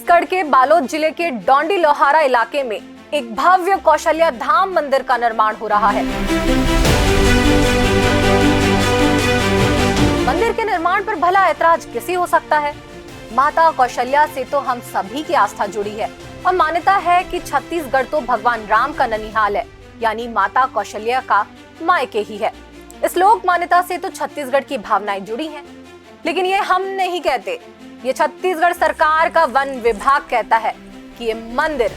छत्तीसगढ़ के बालोद जिले के डोंडी लोहारा इलाके में एक भव्य कौशल्या धाम मंदिर का निर्माण हो रहा है। मंदिर के निर्माण पर भला ऐतराज किसी हो सकता है। माता कौशल्या से तो हम सभी की आस्था जुड़ी है और मान्यता है कि छत्तीसगढ़ तो भगवान राम का ननिहाल है, यानी माता कौशल्या का मायके ही है। इस लोक मान्यता से तो छत्तीसगढ़ की भावनाएं जुड़ी हैं। लेकिन ये हम नहीं कहते, ये छत्तीसगढ़ सरकार का वन विभाग कहता है कि ये मंदिर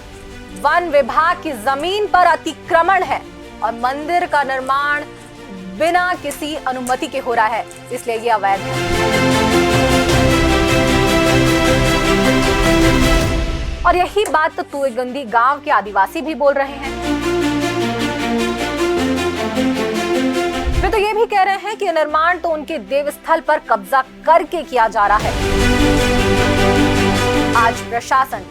वन विभाग की जमीन पर अतिक्रमण है और मंदिर का निर्माण बिना किसी अनुमति के हो रहा है, इसलिए ये अवैध है। और यही बात तो तुएगंदी गांव के आदिवासी भी बोल रहे हैं। वे तो ये भी कह रहे हैं कि निर्माण तो उनके देवस्थल पर कब्जा करके किया जा रहा है। आज प्रशासन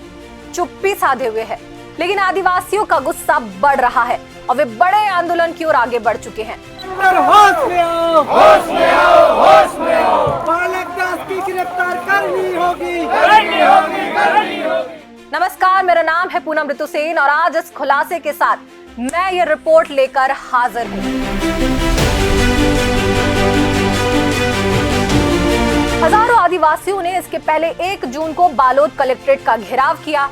चुप्पी साधे हुए है, लेकिन आदिवासियों का गुस्सा बढ़ रहा है और वे बड़े आंदोलन की ओर आगे बढ़ चुके हैं। होश में आओ, होश में आओ, होश में आओ। बालक दास की गिरफ्तार करनी होगी, करनी होगी, करनी होगी। नमस्कार, मेरा नाम है पूनम ऋतु सेन और आज इस खुलासे के साथ मैं ये रिपोर्ट लेकर हाजिर हूँ। हजारों आदिवासियों ने इसके पहले 1 जून को बालोद कलेक्ट्रेट का घेराव किया।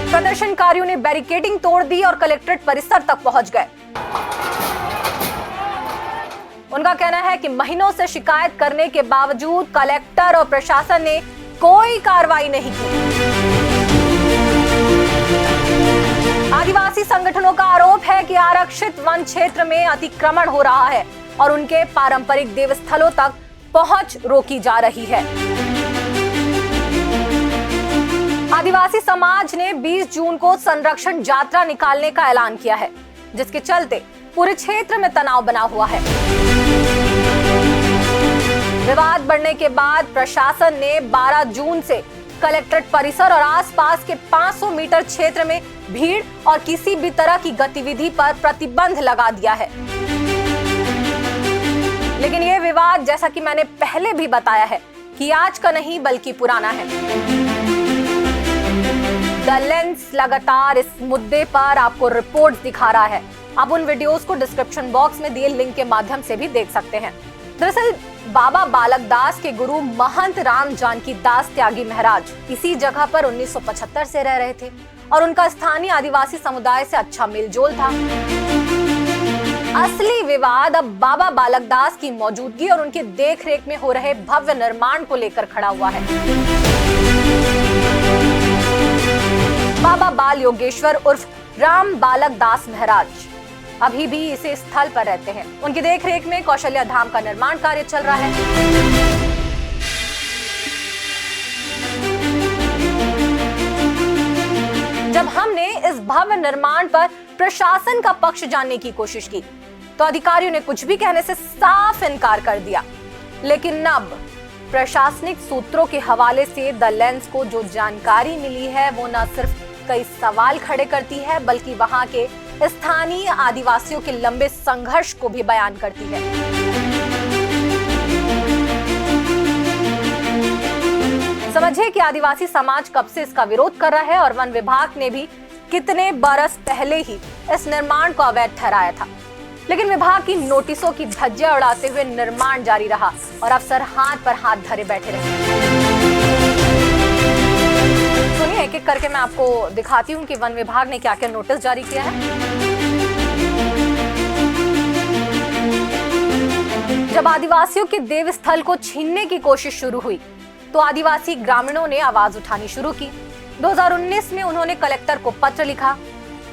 प्रदर्शनकारियों ने बैरिकेडिंग तोड़ दी और कलेक्ट्रेट परिसर तक पहुंच गए। उनका कहना है कि महीनों से शिकायत करने के बावजूद कलेक्टर और प्रशासन ने कोई कार्रवाई नहीं की। आदिवासी संगठनों का आरोप है कि आरक्षित वन क्षेत्र में अतिक्रमण हो रहा है और उनके पारंपरिक देवस्थलों तक पहुंच रोकी जा रही है। आदिवासी समाज ने 20 जून को संरक्षण यात्रा निकालने का ऐलान किया है, जिसके चलते पूरे क्षेत्र में तनाव बना हुआ है। विवाद बढ़ने के बाद प्रशासन ने 12 जून से कलेक्ट्रेट परिसर और आसपास के 500 मीटर क्षेत्र में भीड़ और किसी भी तरह की गतिविधि पर प्रतिबंध लगा दिया है। लेकिन यह विवाद, जैसा कि मैंने पहले भी बताया है, कि आज का नहीं बल्कि पुराना है। द लेंस लगातार इस मुद्दे पर आपको रिपोर्ट दिखा रहा है। आप उन वीडियोस को डिस्क्रिप्शन बॉक्स में दिए लिंक के माध्यम से भी देख सकते हैं। दरअसल बाबा बालक दास के गुरु महंत राम जानकी दास त्यागी महाराज इसी जगह पर 1975 से रह रहे थे और उनका स्थानीय आदिवासी समुदाय से अच्छा मेलजोल था। असली विवाद अब बाबा बालक दास की मौजूदगी और उनकी देखरेख में हो रहे भव्य निर्माण को लेकर खड़ा हुआ है। बाबा बाल योगेश्वर उर्फ राम बालक दास महाराज अभी भी इसी स्थल पर रहते हैं। उनकी देखरेख में कौशल्या धाम का निर्माण कार्य चल रहा है। जब हमने इस भव्य निर्माण पर प्रशासन का पक्ष जानने की कोशिश की, तो अधिकारियों ने कुछ भी कहने से साफ इनकार कर दिया। लेकिन अब प्रशासनिक सूत्रों के हवाले से द लेंस को जो जानकारी मिली है, वो न सिर्फ कई सवाल खड़े करती है, बल्कि वहां के स्थानीय आदिवासियों के लंबे संघर्ष को भी बयान करती है। समझिए कि आदिवासी समाज कब से इसका विरोध कर रहा है और वन विभाग ने भी कितने बरस पहले ही इस निर्माण को अवैध ठहराया था। लेकिन विभाग की नोटिसों की धज्जियां उड़ाते हुए निर्माण जारी रहा और अफसर हाथ पर हाथ धरे बैठे रहे। सुनिए, एक एक करके मैं आपको दिखाती हूँ कि वन विभाग ने क्या क्या नोटिस जारी किया है। जब आदिवासियों के देवस्थल को छीनने की कोशिश शुरू हुई, तो आदिवासी ग्रामीणों ने आवाज उठानी शुरू की। 2019 में उन्होंने कलेक्टर को पत्र लिखा।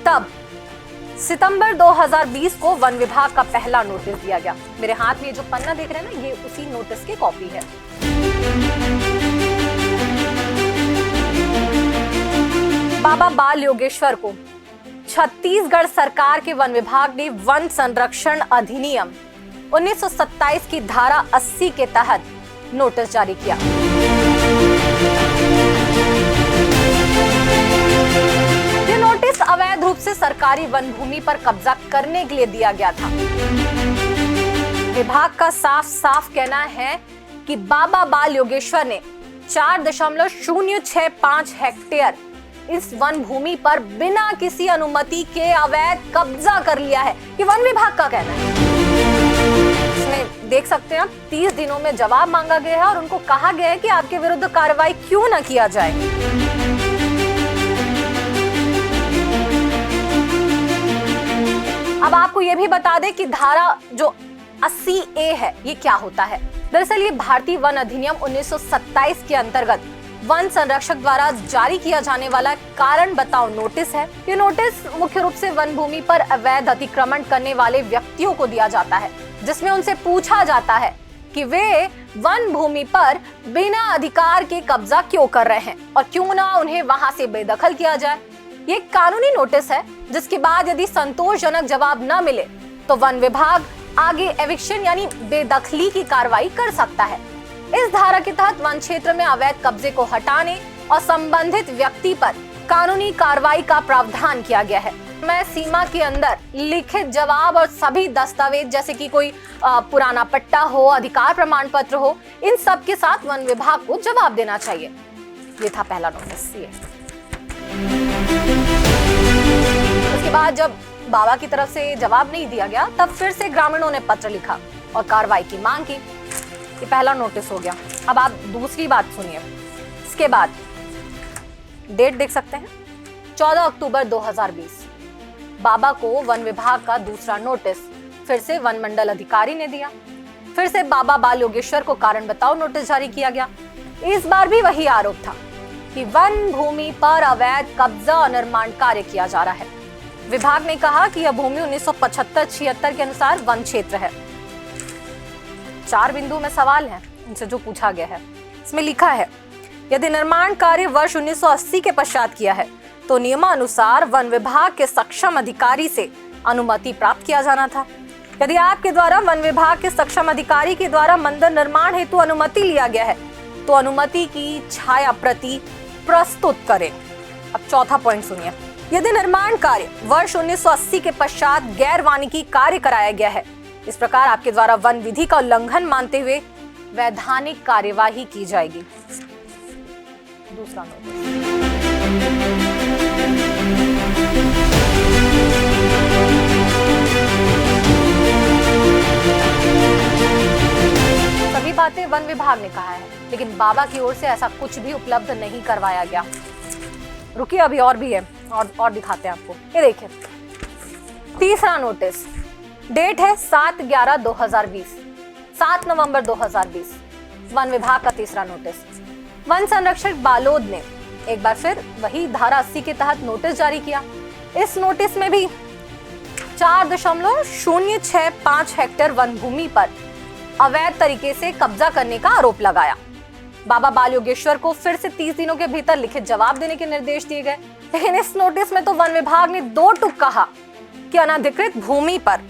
तब सितंबर 2020 को वन विभाग का पहला नोटिस दिया गया। मेरे हाथ में जो पन्ना देख रहे हैं ना, ये उसी नोटिस की कॉपी है। बाबा बाल योगेश्वर को छत्तीसगढ़ सरकार के वन विभाग ने वन संरक्षण अधिनियम 1927 की धारा 80 के तहत नोटिस जारी किया। ये नोटिस अवैध रूप से सरकारी वन भूमि पर कब्जा करने के लिए दिया गया था। विभाग का साफ साफ कहना है कि बाबा बाल योगेश्वर ने 4.065 हेक्टेयर इस वन भूमि पर बिना किसी अनुमति के अवैध कब्जा कर लिया है। ये वन विभाग का कहना है। इसमें देख सकते हैं आप 30 दिनों में जवाब मांगा गया है और उनको कहा गया है कि आपके विरुद्ध कार्रवाई क्यों न किया जाए। अब आपको यह भी बता दें कि धारा जो 80A है ये क्या होता है। दरअसल ये भारतीय वन अधिनियम 1927 के अंतर्गत वन संरक्षक द्वारा जारी किया जाने वाला कारण बताओ नोटिस है। ये नोटिस मुख्य रूप से वन भूमि पर अवैध अतिक्रमण करने वाले व्यक्तियों को दिया जाता है, जिसमें उनसे पूछा जाता है कि वे वन भूमि पर बिना अधिकार के कब्जा क्यों कर रहे हैं और क्यों ना उन्हें वहां से बेदखल किया जाए। ये कानूनी नोटिस है जिसके बाद यदि संतोषजनक जवाब न मिले तो वन विभाग आगे एविक्शन यानी बेदखली की कार्रवाई कर सकता है। इस धारा के तहत वन क्षेत्र में अवैध कब्जे को हटाने और संबंधित व्यक्ति पर कानूनी कार्रवाई का प्रावधान किया गया है। मैं सीमा के अंदर लिखित जवाब और सभी दस्तावेज जैसे कि कोई पुराना पट्टा हो, अधिकार प्रमाण पत्र हो, इन सब के साथ वन विभाग को जवाब देना चाहिए। ये था पहला नोटिस। उसके बाद जब बाबा की तरफ से जवाब नहीं दिया गया तब फिर से ग्रामीणों ने पत्र लिखा और कार्रवाई की मांग की। ये पहला नोटिस हो गया। अब आप दूसरी बात सुनिए। इसके बाद डेट देख सकते हैं 14 अक्टूबर 2020 बाबा को वन विभाग का दूसरा नोटिस फिर से वन मंडल अधिकारी ने दिया। फिर से बाबा बाल योगेश्वर को कारण बताओ नोटिस जारी किया गया। इस बार भी वही आरोप था कि वन भूमि पर अवैध कब्जा और निर्माण कार्य किया जा रहा है। विभाग ने कहा कि यह भूमि 1975-76 के अनुसार वन क्षेत्र है। 4 बिंदु में सवाल है इनसे जो पूछा गया है। इसमें लिखा है यदि निर्माण कार्य वर्ष 1980 के पश्चात किया है तो नियमानुसार वन विभाग के सक्षम अधिकारी से अनुमति प्राप्त किया जाना था। यदि आपके द्वारा वन विभाग के सक्षम अधिकारी के द्वारा मंदिर निर्माण हेतु अनुमति लिया गया है तो अनुमति की छाया प्रति प्रस्तुत करें। अब चौथा पॉइंट सुनिए। यदि निर्माण कार्य वर्ष 1980 के पश्चात गैर वानिकी कार्य कराया गया है, इस प्रकार आपके द्वारा वन विधि का उल्लंघन मानते हुए वैधानिक कार्यवाही की जाएगी। दूसरा नोटिस। सभी बातें वन विभाग ने कहा है, लेकिन बाबा की ओर से ऐसा कुछ भी उपलब्ध नहीं करवाया गया। रुकिए, अभी और भी है और दिखाते हैं आपको। ये देखिए तीसरा नोटिस, डेट है 7/11/2020, 7 नवंबर 2020 वन विभाग का तीसरा नोटिस। वन संरक्षक बालोद ने एक बार फिर वही धारा 80 के तहत नोटिस जारी किया। इस नोटिस में भी 4.065 हेक्टेयर वन भूमि पर अवैध तरीके से कब्जा करने का आरोप लगाया। बाबा बाल योगेश्वर को फिर से 30 दिनों के भीतर लिखित जवाब देने के निर्देश दिए गए। लेकिन इस नोटिस में तो वन विभाग ने 2 टूक कहा कि अनधिकृत भूमि पर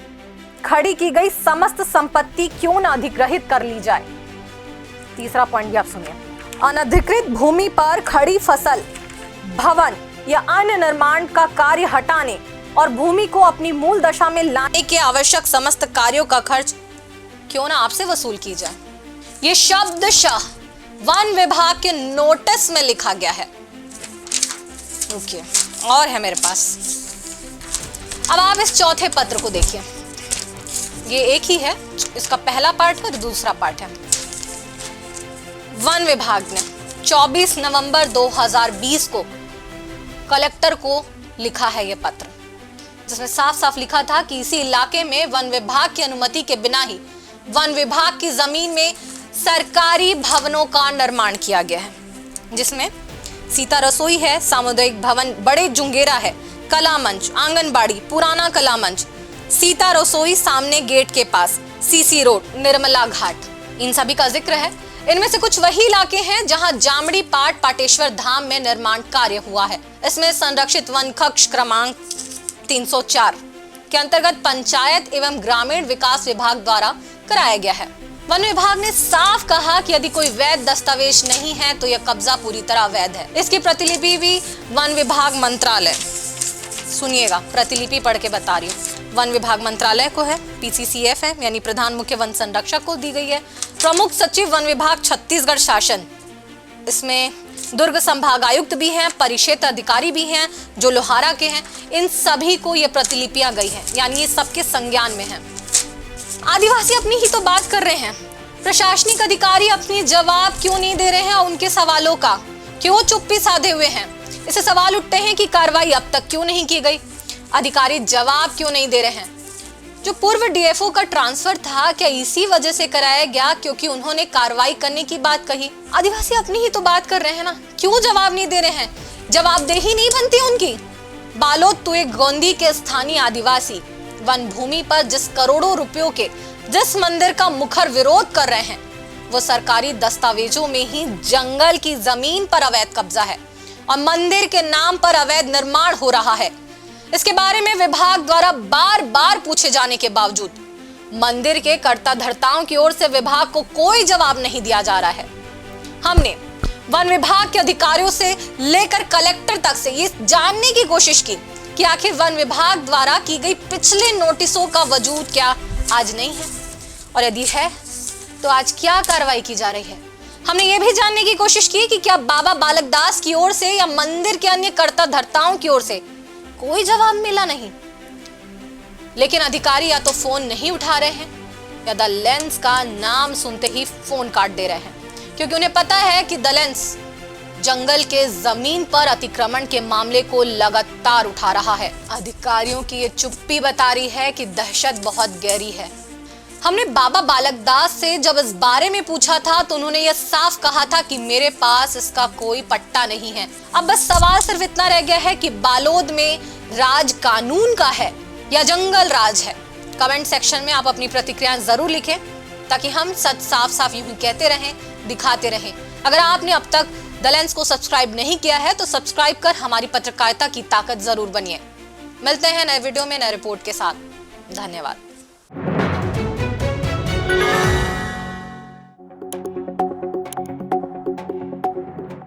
खड़ी की गई समस्त संपत्ति क्यों न अधिग्रहित कर ली जाए। तीसरा पॉइंट भी आप सुनिए। अनधिकृत भूमि पर खड़ी फसल, भवन या अन्य निर्माण का कार्य हटाने और भूमि को अपनी मूल दशा में लाने के आवश्यक समस्त कार्यों का खर्च क्यों ना आपसे वसूल की जाए। ये शब्दशः वन विभाग के नोटिस में लिखा गया है। ओके, और है मेरे पास। अब आप इस चौथे पत्र को देखिए। ये एक ही है, इसका पहला पार्ट है और दूसरा पार्ट है। वन विभाग ने 24 नवंबर 2020 को कलेक्टर को लिखा है ये पत्र, जिसमें साफ साफ लिखा था कि इसी इलाके में वन विभाग की अनुमति के बिना ही वन विभाग की जमीन में सरकारी भवनों का निर्माण किया गया है, जिसमें सीता रसोई है, सामुदायिक भवन बड़े जुंगेरा है, कला मंच, आंगनबाड़ी, पुराना कला मंच, सीता रसोई सामने गेट के पास, सीसी रोड, निर्मला घाट, इन सभी का जिक्र है। इनमें से कुछ वही इलाके हैं जहां जामड़ी पाट पाटेश्वर धाम में निर्माण कार्य हुआ है। इसमें संरक्षित वन कक्ष क्रमांक 304 के अंतर्गत पंचायत एवं ग्रामीण विकास विभाग द्वारा कराया गया है। वन विभाग ने साफ कहा कि यदि कोई वैध दस्तावेज नहीं है तो यह कब्जा पूरी तरह अवैध है। इसकी प्रतिलिपि भी वन विभाग मंत्रालय सुनिएगा, प्रतिलिपि पढ़ के बता रही हूँ। वन विभाग मंत्रालय को है, PCCF है यानी प्रधान मुख्य वन संरक्षक को दी गई है, प्रमुख सचिव वन विभाग छत्तीसगढ़ शासन, इसमें दुर्ग संभाग आयुक्त भी हैं, परिक्षेत्र अधिकारी भी हैं जो लोहारा के हैं, इन सभी को ये प्रतिलिपियां गई हैं, यानी ये सबके संज्ञान में है। आदिवासी अपनी ही तो बात कर रहे हैं, प्रशासनिक अधिकारी अपनी जवाब क्यों नहीं दे रहे हैं, उनके सवालों का क्यों चुप्पी साधे हुए हैं। इससे सवाल उठते हैं कि कार्रवाई अब तक क्यों नहीं की गई, अधिकारी जवाब क्यों नहीं दे रहे हैं। जो पूर्व DFO का ट्रांसफर था, क्या इसी वजह से कराया गया क्योंकि उन्होंने कार्रवाई करने की बात कही। आदिवासी अपनी ही तो बात कर रहे हैं ना, क्यों जवाब नहीं दे रहे हैं, जवाबदेही नहीं बनती उनकी। बालोद तुए गोंदी के स्थानीय आदिवासी वन भूमि पर जिस करोड़ों रुपयों के जिस मंदिर का मुखर विरोध कर रहे हैं, वो सरकारी दस्तावेजों में ही जंगल की जमीन पर अवैध कब्जा है और मंदिर के नाम पर अवैध निर्माण हो रहा है। इसके बारे में विभाग द्वारा बार बार पूछे जाने के बावजूद मंदिर के कर्ता धर्ताओं की ओर से विभाग को कोई जवाब नहीं दिया जा रहा है। हमने वन विभाग के अधिकारियों से लेकर कलेक्टर तक से ये जानने की कोशिश की कि आखिर वन विभाग द्वारा की गई पिछले नोटिसों का वजूद क्या आज नहीं है, और यदि है तो आज क्या कार्रवाई की जा रही है। हमने ये भी जानने की कोशिश की कि क्या बाबा बालक दास की ओर से या मंदिर के अन्य कर्ता धर्ताओं की ओर से कोई जवाब मिला नहीं। लेकिन अधिकारी या तो फोन नहीं उठा रहे हैं या द लेंस का नाम सुनते ही फोन काट दे रहे हैं, क्योंकि उन्हें पता है कि द लेंस जंगल के जमीन पर अतिक्रमण के मामले को लगातार उठा रहा है। अधिकारियों की ये चुप्पी बता रही है कि दहशत बहुत गहरी है। हमने बाबा बालक दास से जब इस बारे में पूछा था तो उन्होंने यह साफ कहा था कि मेरे पास इसका कोई पट्टा नहीं है। अब बस सवाल सिर्फ इतना रह गया है कि बालोद में राज कानून का है या जंगल राज है। कमेंट सेक्शन में आप अपनी प्रतिक्रियाएं जरूर लिखें ताकि हम सच साफ साफ यूं ही कहते रहें, दिखाते रहें। अगर आपने अब तक द लेंस को सब्सक्राइब नहीं किया है तो सब्सक्राइब कर हमारी पत्रकारिता की ताकत जरूर बनिए। मिलते हैं नए वीडियो में नए रिपोर्ट के साथ। धन्यवाद।